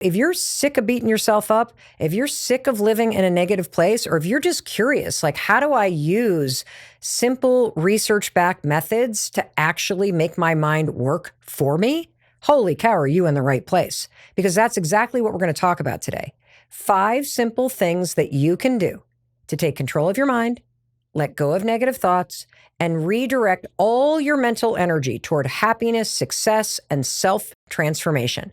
If you're sick of beating yourself up, if you're sick of living in a negative place, or if you're just curious, like, how do I use simple research-backed methods to actually make my mind work for me? Holy cow, are you in the right place? Because that's exactly what we're going to talk about today. 5 simple things that you can do to take control of your mind, let go of negative thoughts, and redirect all your mental energy toward happiness, success, and self-transformation.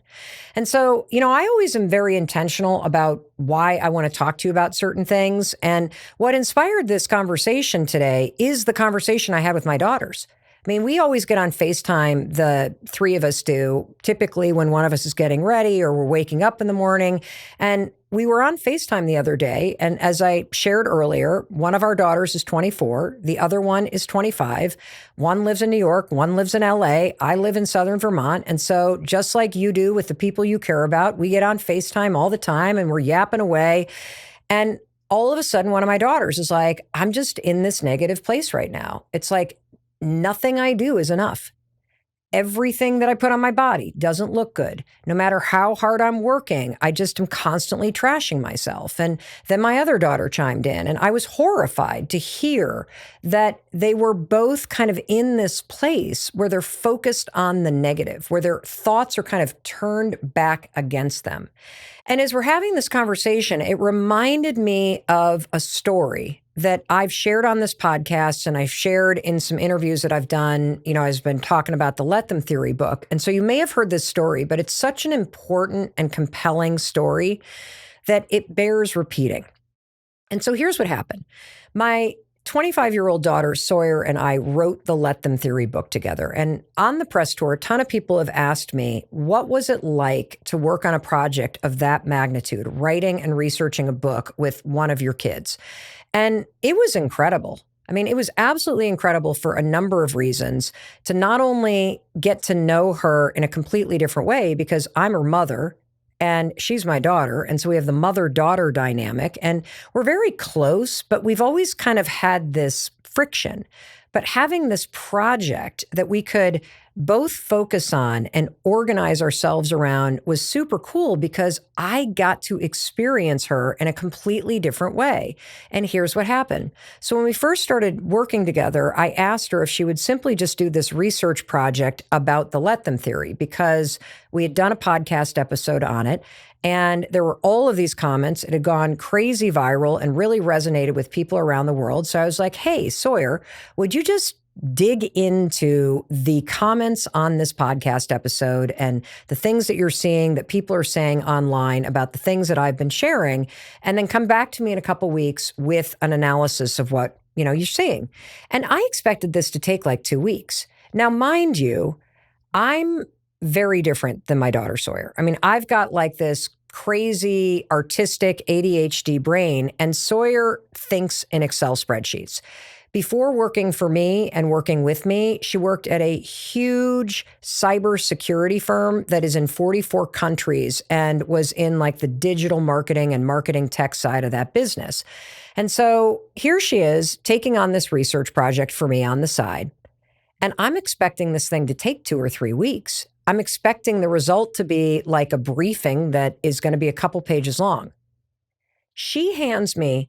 And so, I always am very intentional about why I want to talk to you about certain things. And what inspired this conversation today is the conversation I had with my daughters. I mean, we always get on FaceTime, the 3 of us do, typically when one of us is getting ready or we're waking up in the morning. And we were on FaceTime the other day. And as I shared earlier, one of our daughters is 24. The other one is 25. One lives in New York. One lives in LA. I live in Southern Vermont. And so just like you do with the people you care about, we get on FaceTime all the time and we're yapping away. And all of a sudden, one of my daughters is like, I'm just in this negative place right now. It's like, nothing I do is enough. Everything that I put on my body doesn't look good. No matter how hard I'm working, I just am constantly trashing myself. And then my other daughter chimed in, and I was horrified to hear that they were both kind of in this place where they're focused on the negative, where their thoughts are kind of turned back against them. And as we're having this conversation, it reminded me of a story that I've shared on this podcast and I've shared in some interviews that I've done. I've been talking about the Let Them Theory book. And so you may have heard this story, but it's such an important and compelling story that it bears repeating. And so here's what happened. My 25-year-old daughter, Sawyer, and I wrote the Let Them Theory book together. And on the press tour, a ton of people have asked me, what was it like to work on a project of that magnitude, writing and researching a book with one of your kids? And it was incredible. I mean, it was absolutely incredible for a number of reasons to not only get to know her in a completely different way, because I'm her mother and she's my daughter. And so we have the mother-daughter dynamic and we're very close, but we've always kind of had this friction. But having this project that we could both focus on and organize ourselves around was super cool because I got to experience her in a completely different way. And here's what happened. So when we first started working together, I asked her if she would simply just do this research project about the Let Them Theory because we had done a podcast episode on it. And there were all of these comments. It had gone crazy viral and really resonated with people around the world. So I was like, hey, Sawyer, would you just dig into the comments on this podcast episode and the things that you're seeing that people are saying online about the things that I've been sharing, and then come back to me in a couple weeks with an analysis of what, you're seeing. And I expected this to take like 2 weeks. Now, mind you, I'm very different than my daughter Sawyer. I mean, I've got like this crazy artistic ADHD brain, and Sawyer thinks in Excel spreadsheets. Before working for me and working with me, she worked at a huge cybersecurity firm that is in 44 countries and was in like the digital marketing and marketing tech side of that business. And so here she is taking on this research project for me on the side. And I'm expecting this thing to take 2 or 3 weeks. I'm expecting the result to be like a briefing that is going to be a couple pages long. She hands me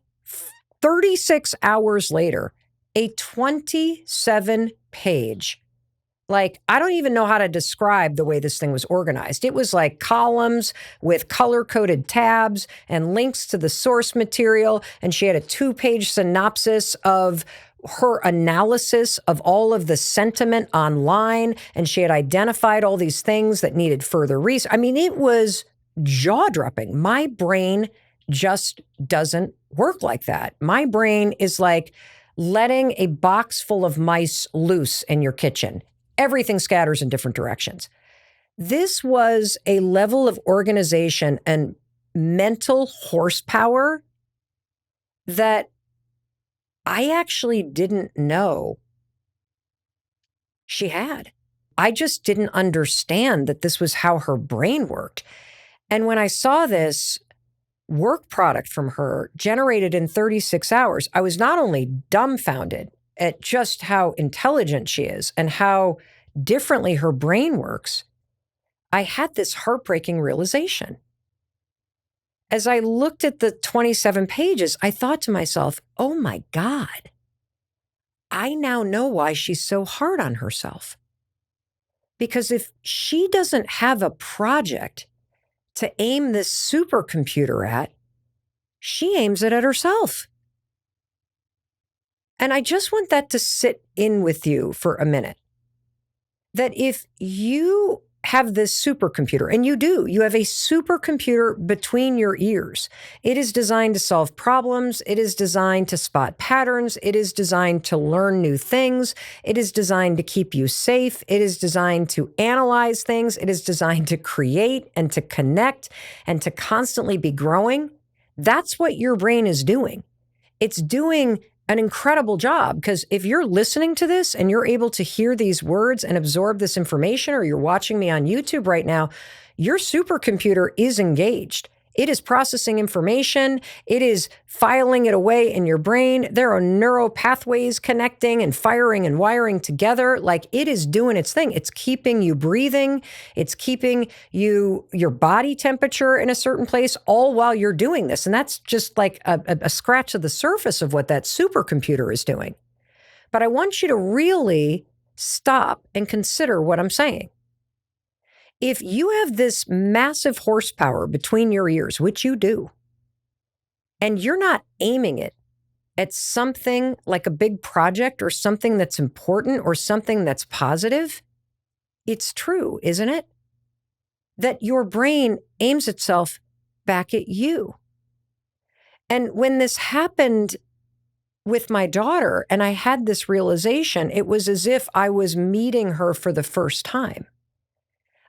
36 hours later a 27-page, like, I don't even know how to describe the way this thing was organized. It was like columns with color-coded tabs and links to the source material. And she had a 2-page synopsis of her analysis of all of the sentiment online. And she had identified all these things that needed further research. I mean, it was jaw-dropping. My brain just doesn't work like that. My brain is like letting a box full of mice loose in your kitchen. Everything scatters in different directions. This was a level of organization and mental horsepower that I actually didn't know she had. I just didn't understand that this was how her brain worked. And when I saw this work product from her generated in 36 hours, I was not only dumbfounded at just how intelligent she is and how differently her brain works. I had this heartbreaking realization. as I looked at the 27 pages, I thought to myself, oh my God, I now know why she's so hard on herself. Because if she doesn't have a project to aim this supercomputer at, she aims it at herself. And I just want that to sit in with you for a minute. That if you have this supercomputer, and you do, you have a supercomputer between your ears. It is designed to solve problems. It is designed to spot patterns. It is designed to learn new things. It is designed to keep you safe. It is designed to analyze things. It is designed to create and to connect and to constantly be growing. That's what your brain is doing. It's doing an incredible job, because if you're listening to this and you're able to hear these words and absorb this information, or you're watching me on YouTube right now, your supercomputer is engaged. It is processing information. It is filing it away in your brain. There are neural pathways connecting and firing and wiring together. Like, it is doing its thing. It's keeping you breathing. It's keeping your body temperature in a certain place, all while you're doing this. And that's just like a scratch of the surface of what that supercomputer is doing. But I want you to really stop and consider what I'm saying. If you have this massive horsepower between your ears, which you do, and you're not aiming it at something like a big project or something that's important or something that's positive, it's true, isn't it? That your brain aims itself back at you. And when this happened with my daughter and I had this realization, it was as if I was meeting her for the first time.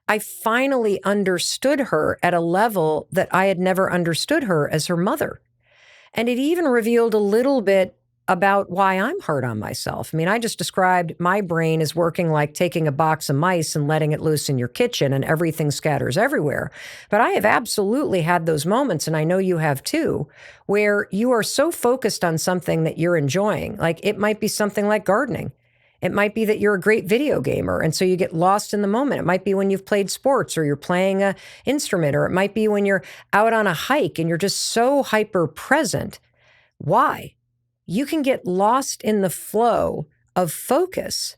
I finally understood her at a level that I had never understood her as her mother. And it even revealed a little bit about why I'm hard on myself. I mean, I just described my brain as working like taking a box of mice and letting it loose in your kitchen and everything scatters everywhere. But I have absolutely had those moments, and I know you have too, where you are so focused on something that you're enjoying. Like, it might be something like gardening. It might be that you're a great video gamer, and so you get lost in the moment. It might be when you've played sports or you're playing an instrument, or it might be when you're out on a hike and you're just so hyper present. Why? You can get lost in the flow of focus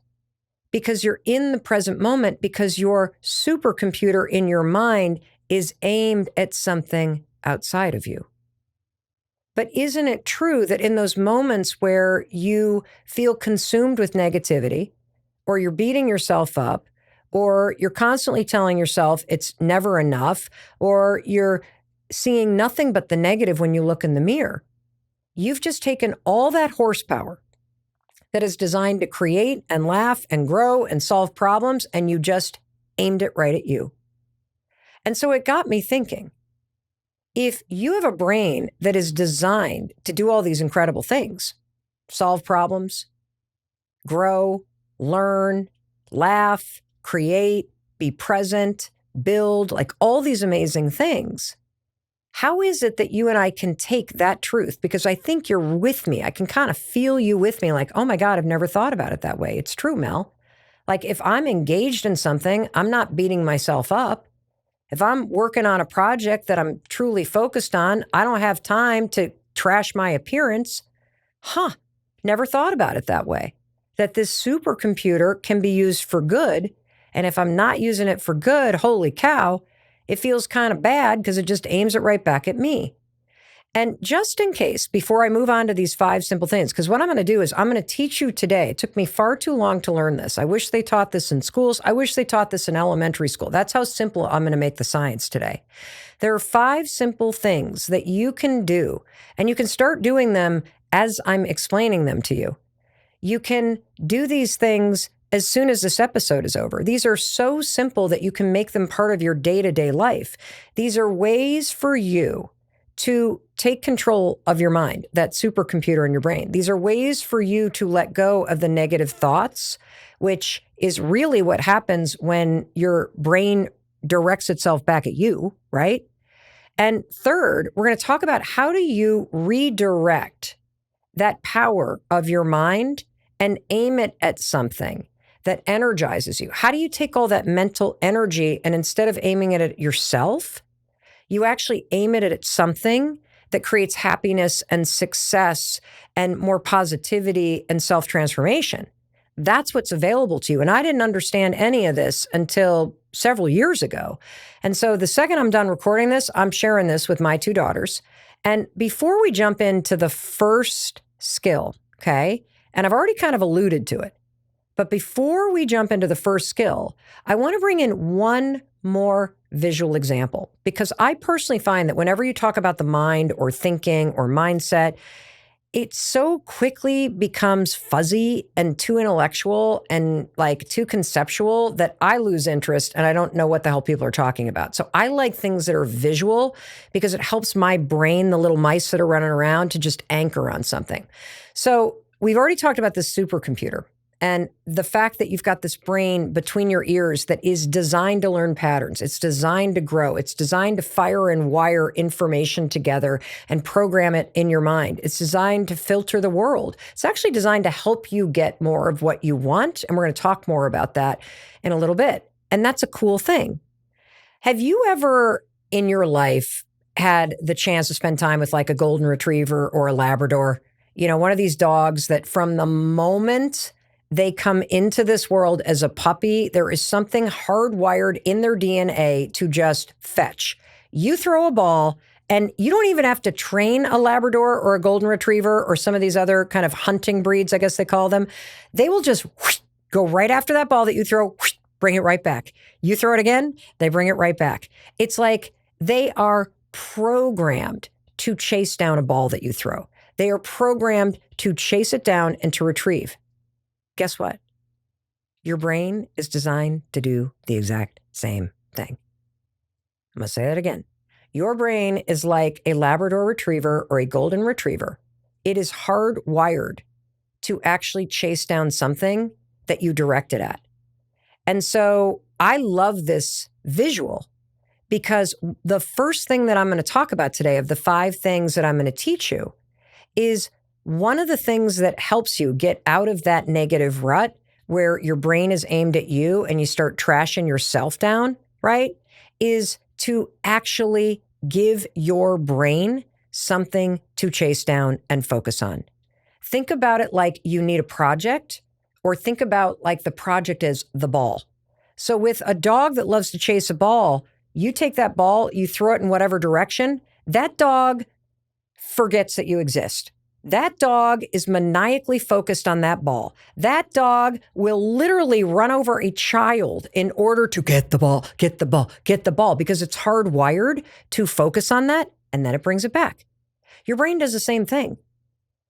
because you're in the present moment, because your supercomputer in your mind is aimed at something outside of you. But isn't it true that in those moments where you feel consumed with negativity, or you're beating yourself up, or you're constantly telling yourself it's never enough, or you're seeing nothing but the negative when you look in the mirror, you've just taken all that horsepower that is designed to create and laugh and grow and solve problems, and you just aimed it right at you. And so it got me thinking, if you have a brain that is designed to do all these incredible things, solve problems, grow, learn, laugh, create, be present, build, like all these amazing things, how is it that you and I can take that truth? Because I think you're with me. I can kind of feel you with me, like, oh my God, I've never thought about it that way. It's true, Mel. Like, if I'm engaged in something, I'm not beating myself up. If I'm working on a project that I'm truly focused on, I don't have time to trash my appearance. Never thought about it that way. That this supercomputer can be used for good. And if I'm not using it for good, holy cow, it feels kind of bad because it just aims it right back at me. And just in case, before I move on to these 5 simple things, because what I'm going to do is I'm going to teach you today. It took me far too long to learn this. I wish they taught this in schools. I wish they taught this in elementary school. That's how simple I'm going to make the science today. There are 5 simple things that you can do, and you can start doing them as I'm explaining them to you. You can do these things as soon as this episode is over. These are so simple that you can make them part of your day-to-day life. These are ways for you to take control of your mind, that supercomputer in your brain. These are ways for you to let go of the negative thoughts, which is really what happens when your brain directs itself back at you, right? And third, we're going to talk about how do you redirect that power of your mind and aim it at something that energizes you. How do you take all that mental energy and instead of aiming it at yourself, You actually aim it at something that creates happiness and success and more positivity and self-transformation. That's what's available to you. And I didn't understand any of this until several years ago. And so the second I'm done recording this, I'm sharing this with my two daughters. And before we jump into the first skill, okay, and I've already kind of alluded to it, but before we jump into the first skill, I want to bring in one more visual example, because I personally find that whenever you talk about the mind or thinking or mindset, it so quickly becomes fuzzy and too intellectual and like too conceptual that I lose interest and I don't know what the hell people are talking about. So I like things that are visual because it helps my brain, the little mice that are running around, to just anchor on something. So we've already talked about this supercomputer and the fact that you've got this brain between your ears that is designed to learn patterns. It's designed to grow. It's designed to fire and wire information together and program it in your mind. It's designed to filter the world. It's actually designed to help you get more of what you want. And we're going to talk more about that in a little bit. And that's a cool thing. Have you ever in your life had the chance to spend time with like a golden retriever or a Labrador? You know, one of these dogs that from the moment they come into this world as a puppy, there is something hardwired in their DNA to just fetch. You throw a ball and you don't even have to train a Labrador or a golden retriever or some of these other kind of hunting breeds, I guess they call them. They will just go right after that ball that you throw, bring it right back. You throw it again, they bring it right back. It's like they are programmed to chase down a ball that you throw. They are programmed to chase it down and to retrieve. Guess what? Your brain is designed to do the exact same thing. I'm going to say that again. Your brain is like a Labrador retriever or a golden retriever. It is hardwired to actually chase down something that you direct it at. And so I love this visual because the first thing that I'm going to talk about today of the 5 things that I'm going to teach you is one of the things that helps you get out of that negative rut where your brain is aimed at you and you start trashing yourself down, right? Is to actually give your brain something to chase down and focus on. Think about it like you need a project, or think about like the project is the ball. So with a dog that loves to chase a ball, you take that ball, you throw it in whatever direction, that dog forgets that you exist. That dog is maniacally focused on that ball. That dog will literally run over a child in order to get the ball, get the ball, get the ball, because it's hardwired to focus on that, and then it brings it back. Your brain does the same thing.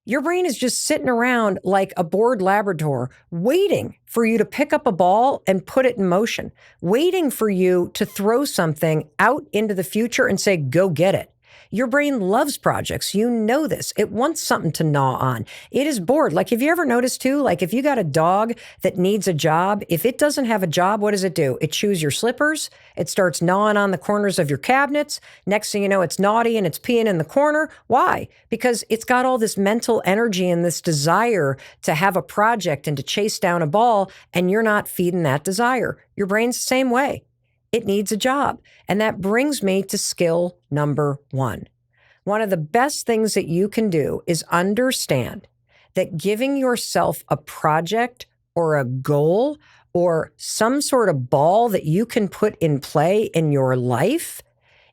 Your brain is just sitting around like a bored Labrador, waiting for you to pick up a ball and put it in motion, waiting for you to throw something out into the future and say, go get it. Your brain loves projects. You know this. It wants something to gnaw on. It is bored. Like, have you ever noticed too, like if you got a dog that needs a job, if it doesn't have a job, what does it do? It chews your slippers. It starts gnawing on the corners of your cabinets. Next thing you know, it's naughty and it's peeing in the corner. Why? Because it's got all this mental energy and this desire to have a project and to chase down a ball, and you're not feeding that desire. Your brain's the same way. It needs a job. And that brings me to skill number 1. One of the best things that you can do is understand that giving yourself a project or a goal or some sort of ball that you can put in play in your life,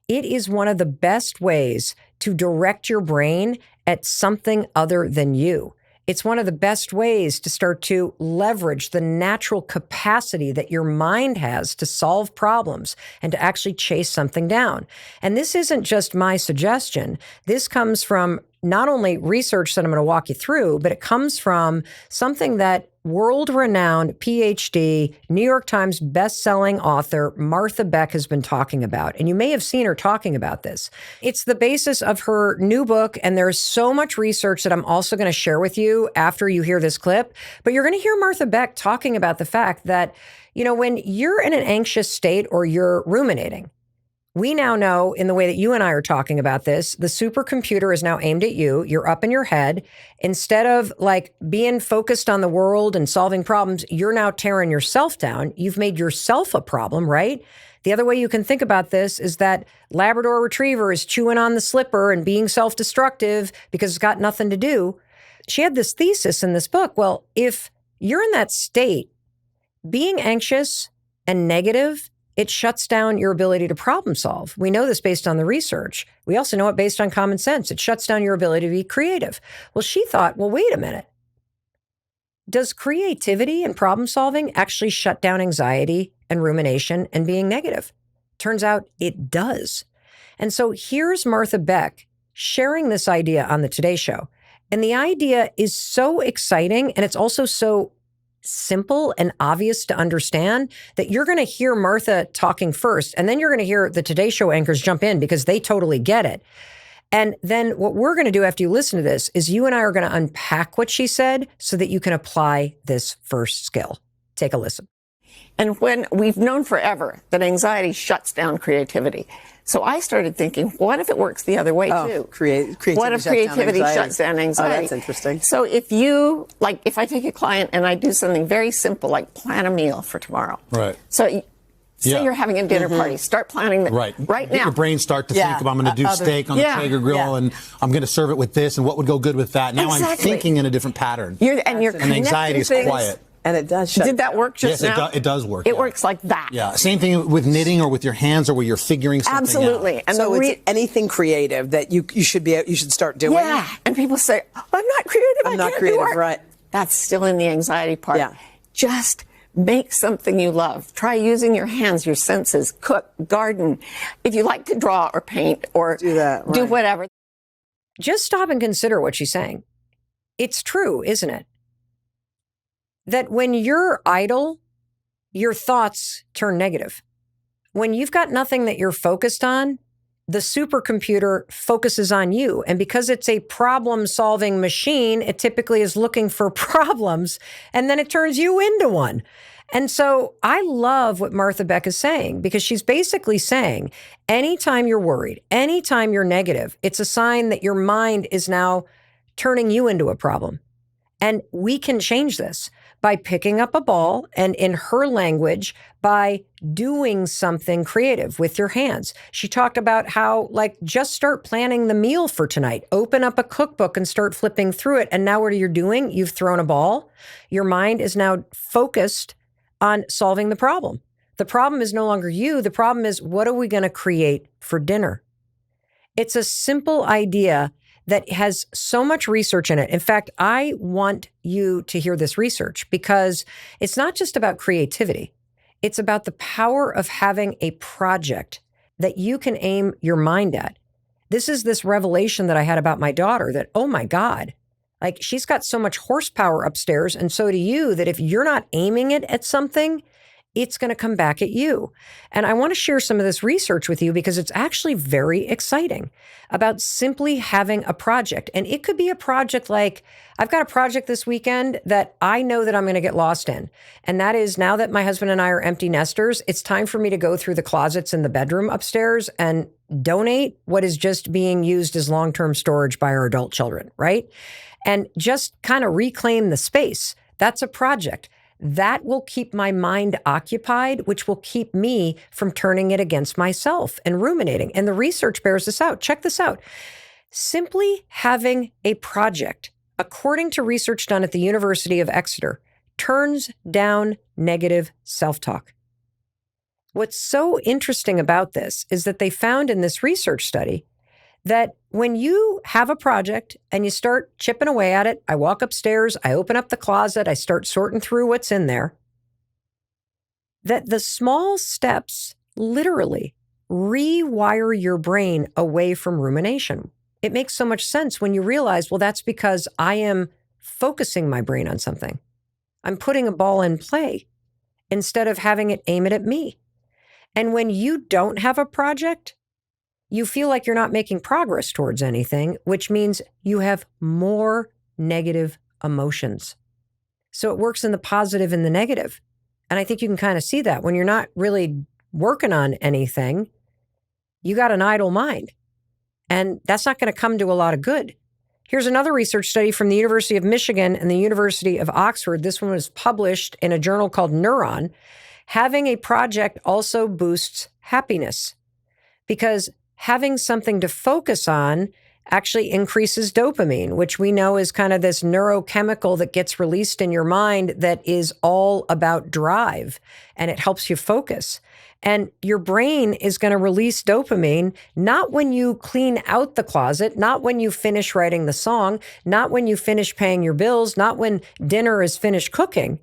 it is one of the best ways to direct your brain at something other than you. It's one of the best ways to start to leverage the natural capacity that your mind has to solve problems and to actually chase something down. And this isn't just my suggestion. This comes from not only research that I'm going to walk you through, but it comes from something that world-renowned PhD, New York Times best-selling author Martha Beck has been talking about. And you may have seen her talking about this. It's the basis of her new book, and there's so much research that I'm also going to share with you after you hear this clip. But you're going to hear Martha Beck talking about the fact that, you know, when you're in an anxious state or you're ruminating, we now know in the way that you and I are talking about this, the supercomputer is now aimed at you. You're up in your head. Instead of like being focused on the world and solving problems, you're now tearing yourself down. You've made yourself a problem, right? The other way you can think about this is that Labrador Retriever is chewing on the slipper and being self-destructive because it's got nothing to do. She had this thesis in this book. Well, if you're in that state, being anxious and negative, it shuts down your ability to problem solve. We know this based on the research. We also know it based on common sense. It shuts down your ability to be creative. Well, she thought, well, wait a minute. Does creativity and problem solving actually shut down anxiety and rumination and being negative? Turns out it does. And so here's Martha Beck sharing this idea on the Today Show. And the idea is so exciting, and it's also so simple and obvious to understand that you're going to hear Martha talking first, and then you're going to hear the Today Show anchors jump in because they totally get it. And then what we're going to do after you listen to this is you and I are going to unpack what she said so that you can apply this first skill. Take a listen. And when we've known forever that anxiety shuts down creativity. So I started thinking, what if it works the other way too? Creativity what if creativity shuts down anxiety? Oh, that's interesting. So if you, like, if I take a client and I do something very simple, like plan a meal for tomorrow. Right. So say you're having a dinner party, start planning that right now. Your brain start to think about, I'm going to do steak on the Traeger grill and I'm going to serve it with this and what would go good with that. Now I'm thinking in a different pattern. And anxiety is quiet. And it does shut Did that work just now? Yes, it does work. It works like that. Yeah. Same thing with knitting or with your hands or where you're figuring something Absolutely. out. And so it's anything creative that you should start doing. Yeah. And people say, I'm not creative. I'm not creative, right. That's still in the anxiety part. Yeah. Just make something you love. Try using your hands, your senses, cook, garden. If you like to draw or paint or do that, do whatever. Just stop and consider what she's saying. It's true, isn't it? That when you're idle, your thoughts turn negative. When you've got nothing that you're focused on, the supercomputer focuses on you. And because it's a problem-solving machine, it typically is looking for problems, and then it turns you into one. And so I love what Martha Beck is saying, because she's basically saying, anytime you're worried, anytime you're negative, it's a sign that your mind is now turning you into a problem. And we can change this by picking up a ball and, in her language, by doing something creative with your hands. She talked about how, like, just start planning the meal for tonight. Open up a cookbook and start flipping through it. And now what are you doing? You've thrown a ball. Your mind is now focused on solving the problem. The problem is no longer you. The problem is, what are we going to create for dinner? It's a simple idea that has so much research in it. In fact, I want you to hear this research because it's not just about creativity. It's about the power of having a project that you can aim your mind at. This is this revelation that I had about my daughter that, oh my God, like, she's got so much horsepower upstairs, and so do you, that if you're not aiming it at something, it's going to come back at you. And I want to share some of this research with you because it's actually very exciting about simply having a project. And it could be a project like, I've got a project this weekend that I know that I'm going to get lost in. And that is, now that my husband and I are empty nesters, it's time for me to go through the closets in the bedroom upstairs and donate what is just being used as long-term storage by our adult children, right? And just kind of reclaim the space. That's a project. That will keep my mind occupied, which will keep me from turning it against myself and ruminating. And the research bears this out. Check this out. Simply having a project, according to research done at the University of Exeter, turns down negative self-talk. What's so interesting about this is that they found in this research study that when you have a project and you start chipping away at it, I walk upstairs, I open up the closet, I start sorting through what's in there, that the small steps literally rewire your brain away from rumination. It makes so much sense when you realize, well, that's because I am focusing my brain on something. I'm putting a ball in play instead of having it aim it at me. And when you don't have a project, you feel like you're not making progress towards anything, which means you have more negative emotions. So it works in the positive and the negative. And I think you can kind of see that when you're not really working on anything, you got an idle mind. And that's not going to come to a lot of good. Here's another research study from the University of Michigan and the University of Oxford. This one was published in a journal called Neuron. Having a project also boosts happiness because having something to focus on actually increases dopamine, which we know is kind of this neurochemical that gets released in your mind that is all about drive, and it helps you focus. And your brain is going to release dopamine, not when you clean out the closet, not when you finish writing the song, not when you finish paying your bills, not when dinner is finished cooking,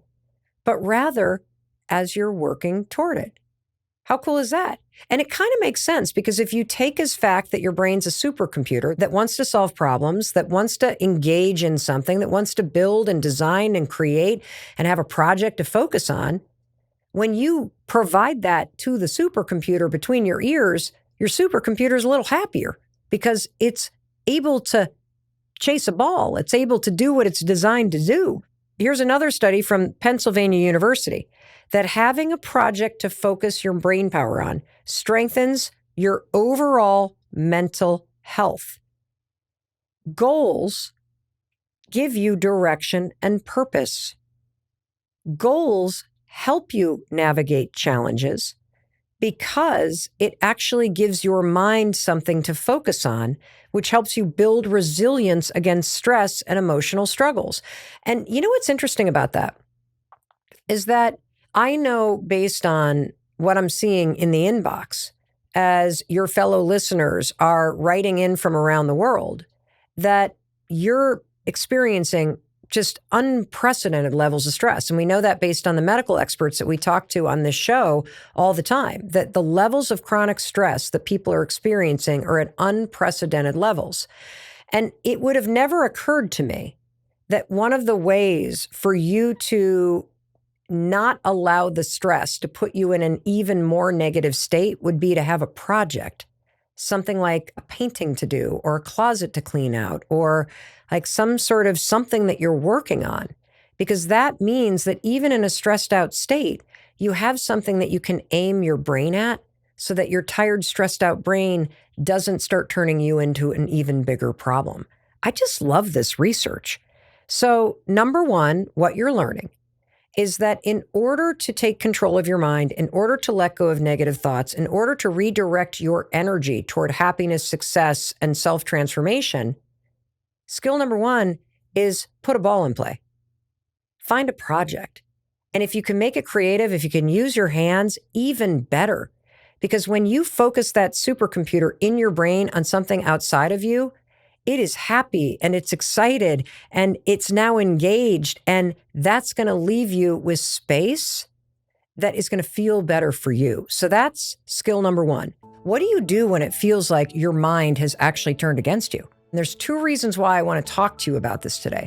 but rather as you're working toward it. How cool is that? And it kind of makes sense because if you take as fact that your brain's a supercomputer that wants to solve problems, that wants to engage in something, that wants to build and design and create and have a project to focus on, when you provide that to the supercomputer between your ears, your supercomputer is a little happier because it's able to chase a ball. It's able to do what it's designed to do. Here's another study from Pennsylvania University that having a project to focus your brain power on strengthens your overall mental health. Goals give you direction and purpose. Goals help you navigate challenges because it actually gives your mind something to focus on, which helps you build resilience against stress and emotional struggles. And you know what's interesting about that is that I know based on what I'm seeing in the inbox as your fellow listeners are writing in from around the world that you're experiencing just unprecedented levels of stress. And we know that based on the medical experts that we talk to on this show all the time, that the levels of chronic stress that people are experiencing are at unprecedented levels. And it would have never occurred to me that one of the ways for you to not allow the stress to put you in an even more negative state would be to have a project, something like a painting to do or a closet to clean out or like some sort of something that you're working on, because that means that even in a stressed out state, you have something that you can aim your brain at so that your tired, stressed out brain doesn't start turning you into an even bigger problem. I just love this research. So, number one, what you're learning is that in order to take control of your mind, in order to let go of negative thoughts, in order to redirect your energy toward happiness, success, and self-transformation, skill number one is put a ball in play. Find a project. And if you can make it creative, if you can use your hands, even better. Because when you focus that supercomputer in your brain on something outside of you, it is happy and it's excited and it's now engaged, and that's going to leave you with space that is going to feel better for you. So that's skill number one. What do you do when it feels like your mind has actually turned against you? And there's two reasons why I want to talk to you about this today.